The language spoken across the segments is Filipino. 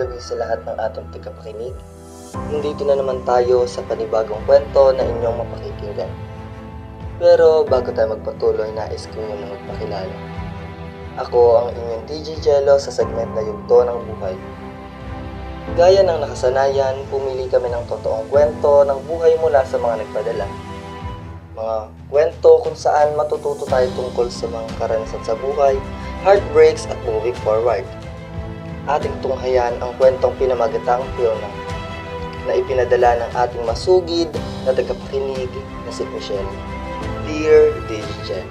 gabi sa lahat ng ating tagapakinig. Nandito na naman tayo sa panibagong kwento na inyong mapakikinggan. Pero bago tayo magpatuloy, nais ko nyo na magpakilala. Ako ang inyong TJ Jello sa segment na Yugto ng Buhay. Gaya ng nakasanayan, pumili kami ng totoong kwento ng buhay mula sa mga nagpadala. Mga kwento kung saan matututo tayo tungkol sa mga karanasan sa buhay, heartbreaks at moving forward. Ating tunghayan ang kwentong pinamagatang Fiona na ipinadala ng ating masugid na tagapakinig na si Michelle. Dear DJ.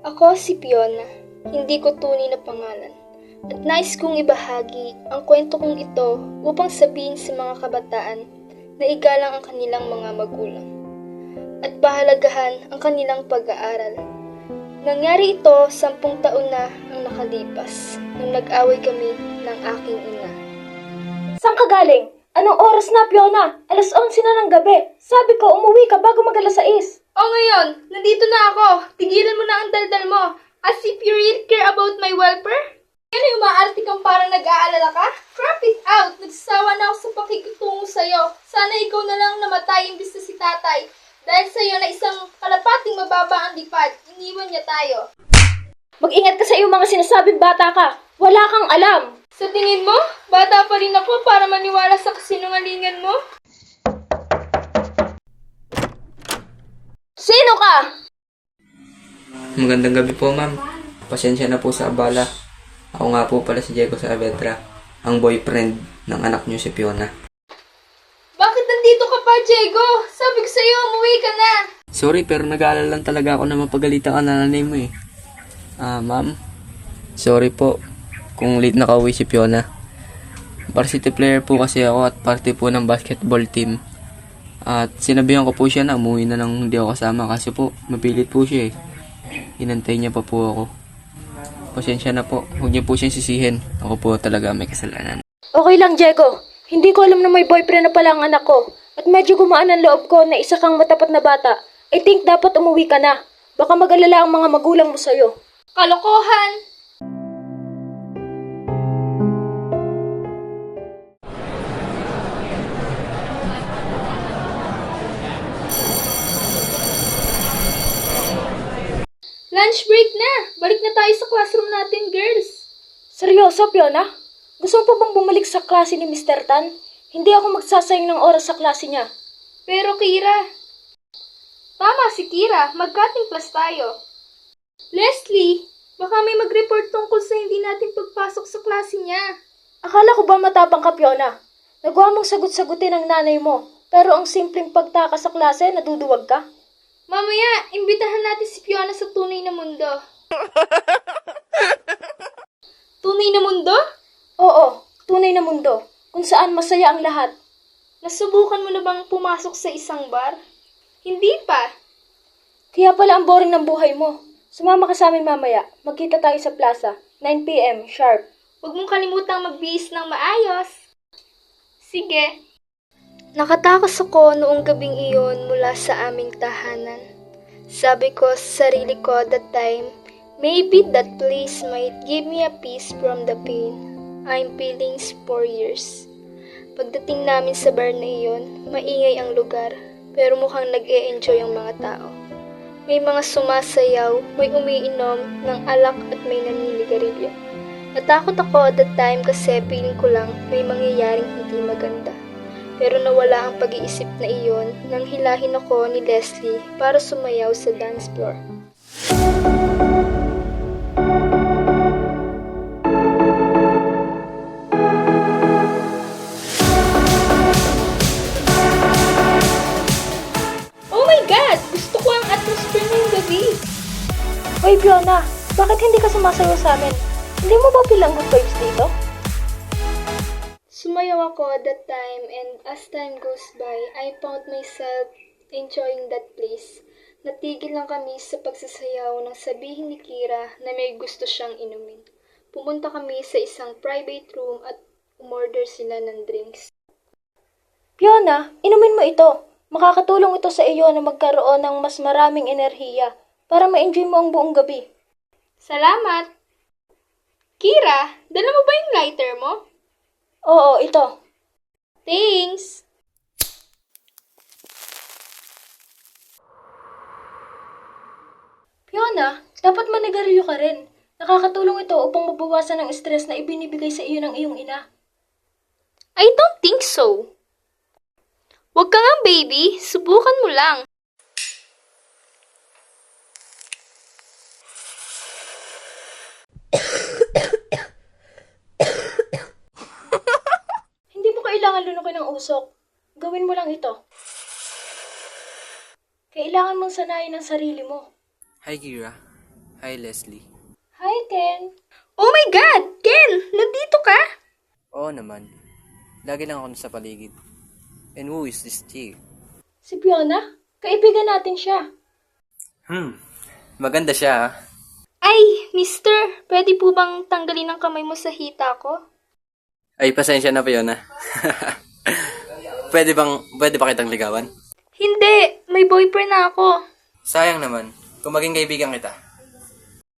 Ako si Fiona, hindi ko tunay na pangalan. At nais kong ibahagi ang kwento kong ito upang sabihin sa mga kabataan na igalang ang kanilang mga magulang at pahalagahan ang kanilang pag-aaral. Nangyari ito 10 taon na ang nakalipas nung nag-away kami ng aking ina. Saan ka galing? Anong oras na, Fiona? 11:11 na ng gabi. Sabi ko, umuwi ka bago mag-6:00. O ngayon, nandito na ako. Tigilan mo na ang daldal mo. As if you really care about my welfare? Yan ay umaarte kang parang nag-aalala ka? Crap it out! Nagsasawa na ako sa pakikitungo sa'yo. Sana ikaw na lang namatay imbis na si tatay. Dahil sa'yo na isang kalapating mababa ang lipad, iniwan niya tayo. Mag-ingat ka sa iyong mga sinasabing bata ka. Wala kang alam. Sa tingin mo, bata pa rin ako para maniwala sa kasinungalingan mo? Sino ka? Magandang gabi po, ma'am. Pasensya na po sa abala. Ako nga po pala si Diego Saavedra, ang boyfriend ng anak niyo si Fiona. Bakit nandito ka pa, Diego? Sabi ko sa'yo, umuwi ka na. Sorry, pero nag-aalala lang talaga ako na mapagalitan ka na nanay mo eh. Ma'am, sorry po kung late nakauwi si Fiona. Varsity player po kasi ako at parte po ng basketball team. At sinabihan ko po siya na umuwi na lang hindi ako kasama kasi po mapilit po siya eh. Inantay niya pa po ako. Pasensya na po. Huwag niyo po siyang sisihin. Ako po talaga may kasalanan. Okay lang, Diego. Hindi ko alam na may boyfriend na pala ang anak ko. At medyo gumaan ang loob ko na isa kang matapat na bata. I think dapat umuwi ka na. Baka mag-alala ang mga magulang mo sa'yo. Kalokohan! Lunch break na! Balik na tayo sa classroom natin, girls! Seryoso, Fiona? Gusto mo pa bang bumalik sa klase ni Mr. Tan? Hindi ako magsasayang ng oras sa klase niya. Pero Kira... Tama si Kira, mag-cutting class tayo. Leslie, baka may mag-report tungkol sa hindi natin pagpasok sa klase niya. Akala ko ba matapang ka, Fiona? Nagawa mong sagot-sagutin ang nanay mo, pero ang simpleng pagtaka sa klase, naduduwag ka? Mamaya, imbitahan natin si Fiona sa tunay na mundo. Tunay na mundo? Oo, tunay na mundo, kung saan masaya ang lahat. Nasubukan mo na bang pumasok sa isang bar? Hindi pa. Kaya pala ang boring ng buhay mo. Sumama ka sa amin mamaya, magkita tayo sa plaza, 9 p.m. sharp. Huwag mong kalimutang magbihis ng maayos. Sige. Nakatakas ako noong gabing iyon mula sa aming tahanan. Sabi ko sa sarili ko that time, maybe that place might give me a peace from the pain I'm feeling for years. Pagdating namin sa bar na iyon, maingay ang lugar, pero mukhang nag-e-enjoy ang mga tao. May mga sumasayaw, may umiinom ng alak at may naniligarilyo. Natakot ako at that time kasi feeling ko lang may mangyayaring hindi maganda. Pero nawala ang pag-iisip na iyon nang hilahin ako ni Leslie para sumayaw sa dance floor. Oh my God! Gusto ko ang atmosphere ngayong gabi! Hoy, Fiona, bakit hindi ka sumasayaw sa amin? Hindi mo ba bilang good vibes dito? Sumayaw ako at that time, and as time goes by, I found myself enjoying that place. Natigil lang kami sa pagsasayaw nang sabihin ni Kira na may gusto siyang inumin. Pumunta kami sa isang private room at umorder sila ng drinks. Fiona, inumin mo ito. Makakatulong ito sa iyo na magkaroon ng mas maraming enerhiya. para ma-enjoy mo ang buong gabi. Salamat. Kira, dala mo ba yung lighter mo? Oo, ito. Thanks. Fiona, dapat manigarilyo ka rin. Nakakatulong ito upang mabawasan ang stress na ibinibigay sa iyo ng iyong ina. I don't think so. Huwag ka nga, baby. Subukan mo lang. Hindi mo kailangan lunukin ng usok. Gawin mo lang ito. Kailangan mong sanayin ang sarili mo. Hi, Kira. Hi, Leslie. Hi, Ken. Oh my God! Ken! Nandito ka? Oo naman. Lagi lang ako sa paligid. And who is this chick? Si Fiona? Kaibigan natin siya. Maganda siya, ha? Ay, mister, pwede po bang tanggalin ang kamay mo sa hita ko? Ay, pasensya na, Fiona. pwede ba kitang ligawan? Hindi, may boyfriend na ako. Sayang naman, kung maging kaibigan kita.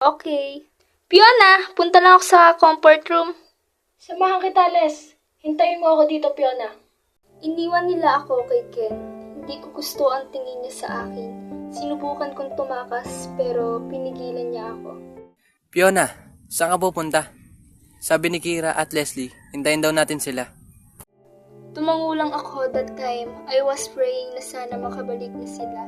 Okay. Fiona, punta lang ako sa comfort room. Samahan kita, Les. Hintayin mo ako dito, Fiona. Iniwan nila ako kay Ken. Hindi ko gusto ang tingin niya sa akin. Sinubukan kong tumakas pero pinigilan niya ako. Fiona, saan ka pupunta? Sabi ni Kira at Leslie, hintayin daw natin sila. Tumango lang ako that time. I was praying na sana makabalik na sila.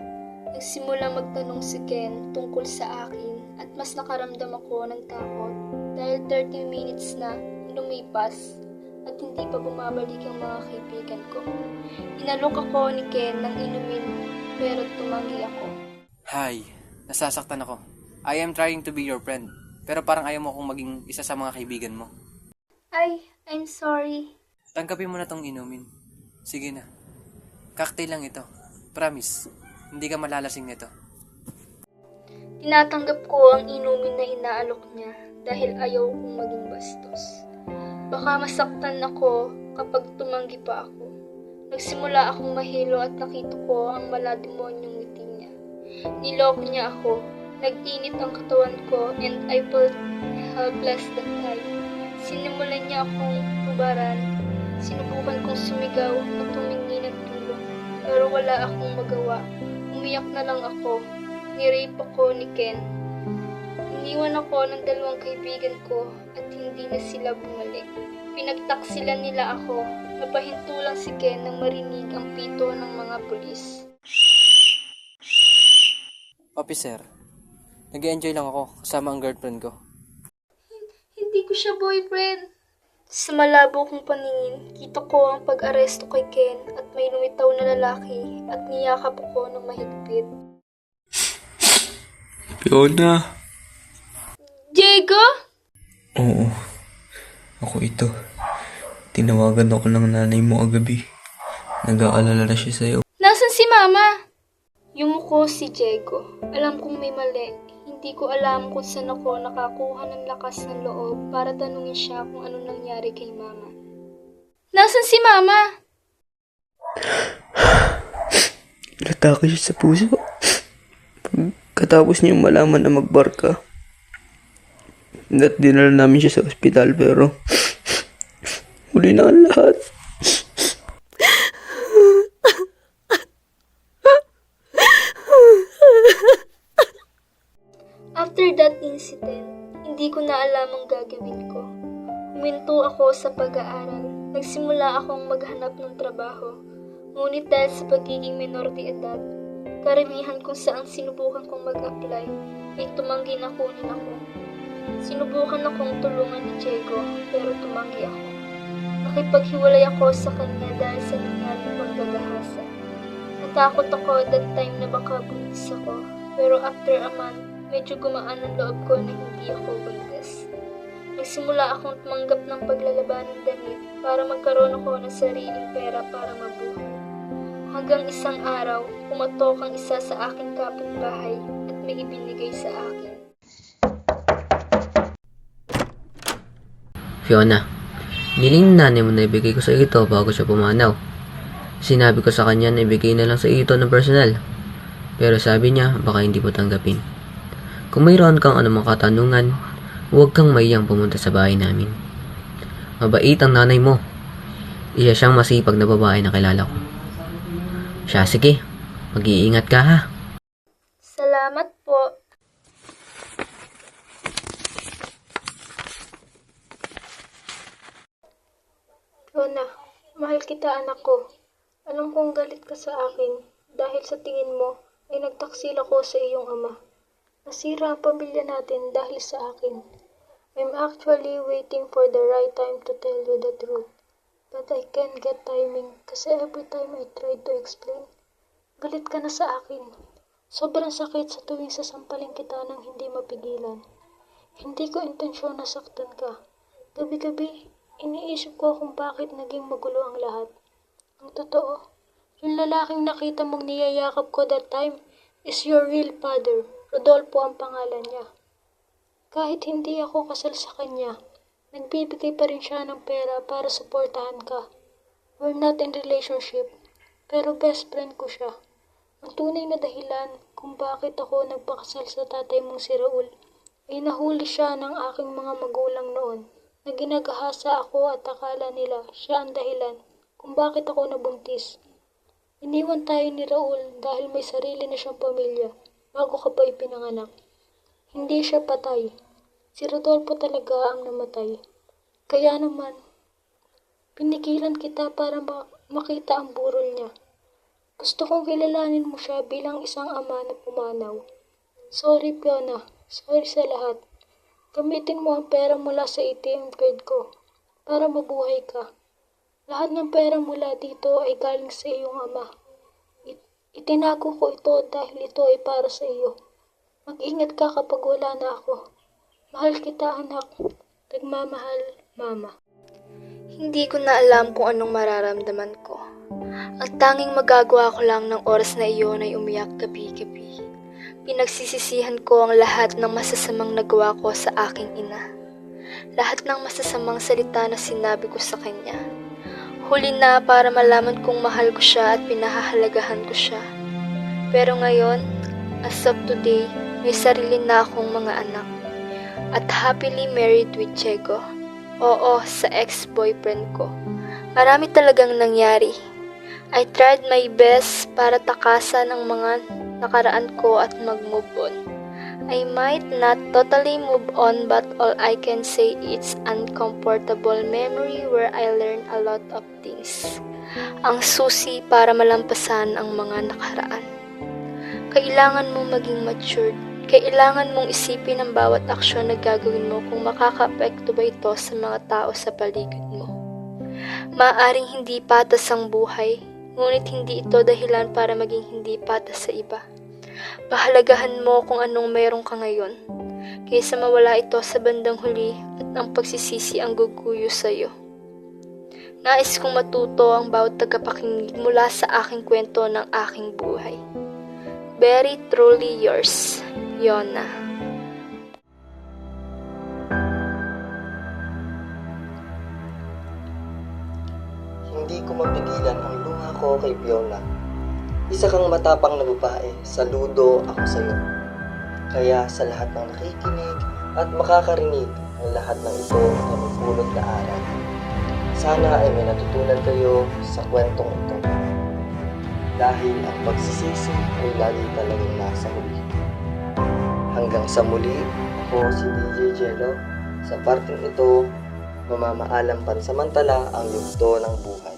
Nagsimulang magtanong si Ken tungkol sa akin at mas nakaramdam ako ng takot dahil 30 minutes na lumipas at hindi pa bumabalik ang mga kaibigan ko. Inalok ako ni Ken ng inumin pero tumanggi ako. Hi, nasasaktan ako. I am trying to be your friend, pero parang ayaw mo akong maging isa sa mga kaibigan mo. Ay, I'm sorry. Tangkapin mo na tong inumin. Sige na. Cocktail lang ito. Promise, hindi ka malalasing nito. Tinatanggap ko ang inumin na inaalok niya dahil ayaw kong maging bastos. Baka masaktan ako kapag tumanggi pa ako. Nagsimula akong mahilo at nakita ko ang malademonyong ngiti niya. Niloko niya ako. Nag-init ang katawan ko and I felt helpless that time. Sinimulan niya akong hubaran. Sinubukan kong sumigaw at humingi ng tulong. Pero wala akong magawa. Umiyak na lang ako. Nirape ako ni Ken. Iniwan ako ng 2 kaibigan ko at hindi na sila bumalik. Pinagtaksilan nila ako. Napahinto lang si Ken nang marinig ang pito ng mga pulis. Officer, nag-enjoy lang ako kasama ang girlfriend ko. Hindi ko siya boyfriend. Sa malabo kong paningin, kita ko ang pag-aresto kay Ken at may lumitaw na lalaki at niyakap ako ng mahigpit. Fiona? Diego? Oo. Ako ito. Tinawagan ako ng nanay mo kagabi. Nag-aalala na siya sa'yo. Nasaan si Mama? Yumuko si Diego. Alam kong may mali. Hindi ko alam kung saan ako nakakuha ng lakas ng loob para tanungin siya kung ano nangyari kay Mama. Nasaan si Mama? Natake siya sa puso. Pagkatapos niyang malaman na magbarka. At dinala namin siya sa ospital pero huli na ang lahat. After that incident, hindi ko na alam ang gagawin ko. Huminto ako sa pag-aaral. Nagsimula akong maghanap ng trabaho. Ngunit dahil sa pagiging menor de edad, karamihan kung saan sinubukan kong mag-apply, ay tumanggi na kunin ako. Sinubukan akong tulungan ni Diego, pero tumanggi ako. Nakipaghiwalay ako sa kanya dahil sa nangyaring pagdadahasa. Natakot ako at that time na baka buntis ako, pero after a month, medyo gumaan ang loob ko na hindi ako buntis. Nagsimula akong tumanggap ng paglalaban ng damit para magkaroon ako ng sariling pera para mabuhay. Hanggang isang araw, pumatok ang isa sa aking kapitbahay at may ibinigay sa akin. Fiona, niling nanay mo na ibigay ko sa ito bago siya pumanaw. Sinabi ko sa kanya na ibigay na lang sa ito ng personal. Pero sabi niya, baka hindi mo tanggapin. Kung mayroon kang anumang katanungan, huwag kang mahiyang pumunta sa bahay namin. Mabait ang nanay mo. Isa siyang masipag na babae na kilala ko. Siya, sige. Mag-iingat ka ha. Salamat po. Fiona, mahal kita anak ko. Alam kong galit ka sa akin dahil sa tingin mo ay nagtaksil ako sa iyong ama. Nasira ang pamilya natin dahil sa akin. I'm actually waiting for the right time to tell you the truth. But I can't get timing kasi every time I try to explain, galit ka na sa akin. Sobrang sakit sa tuwing sasampalin kita ng hindi mapigilan. Hindi ko intensyon na saktan ka. Gabi-gabi, iniisip ko kung bakit naging magulo ang lahat. Ang totoo, yung lalaking nakita mong niyayakap ko that time is your real father. Rodolfo ang pangalan niya. Kahit hindi ako kasal sa kanya, nagbibigay pa rin siya ng pera para suportahan ka. We're not in relationship, pero best friend ko siya. Ang tunay na dahilan kung bakit ako nagpakasal sa tatay mong si Raul ay nahuli siya ng aking mga magulang noon na ginagahasa ako at akala nila siya ang dahilan kung bakit ako nabuntis. Iniwan tayo ni Raul dahil may sarili na siyang pamilya bago ka pa ipinanganak. Hindi siya patay. Si Rodolfo talaga ang namatay. Kaya naman, pinigilan kita para makita ang burol niya. Gusto kong kilalanin mo siya bilang isang ama na pumanaw. Sorry, Fiona. Sorry sa lahat. Gamitin mo ang pera mula sa ATM card ko para mabuhay ka. Lahat ng pera mula dito ay galing sa iyong ama. Itinago ko ito dahil ito ay para sa iyo. Mag-ingat ka kapag wala na ako. Mahal kita, anak. Nagmamahal, Mama. Hindi ko na alam kung anong mararamdaman ko. Ang tanging magagawa ko lang ng oras na iyon ay umiyak gabi-gabi. Pinagsisisihan ko ang lahat ng masasamang nagawa ko sa aking ina. Lahat ng masasamang salita na sinabi ko sa kanya. Huli na para malaman kong mahal ko siya at pinahahalagahan ko siya. Pero ngayon, as of today, may sarili na akong mga anak. At happily married with Diego. Oo, sa ex-boyfriend ko. Marami talagang nangyari. I tried my best para takasan ang mga nakaraan ko at mag-move on. I might not totally move on but all I can say it's uncomfortable memory where I learned a lot of things. Ang susi para malampasan ang mga nakaraan. Kailangan mong maging matured. Kailangan mong isipin ang bawat aksyon na gagawin mo kung makaka-apekto ba ito sa mga tao sa paligid mo. Maaring hindi patas ang buhay, ngunit hindi ito dahilan para maging hindi patas sa iba. Pahalagahan mo kung anong meron ka ngayon, kaysa mawala ito sa bandang huli at ang pagsisisi ang guguyo sa iyo. Nais kong matuto ang bawat tagapakinig mula sa aking kwento ng aking buhay. Very truly yours, Fiona. Hindi ko mapigilan ang luha ko kay Fiona. Isa kang matapang na babae, saludo ako sa iyo. Kaya sa lahat ng nakikinig at makakarinig ng lahat ng ito ay magpulot na aral. Sana ay may natutunan kayo sa kwentong ito. Dahil ang pagsisisi ay lagi talagang nasa huli. Hanggang sa muli, ako si DJ Jello. Sa parteng ito, mamamaalam pansamantala ang yugto ng buhay.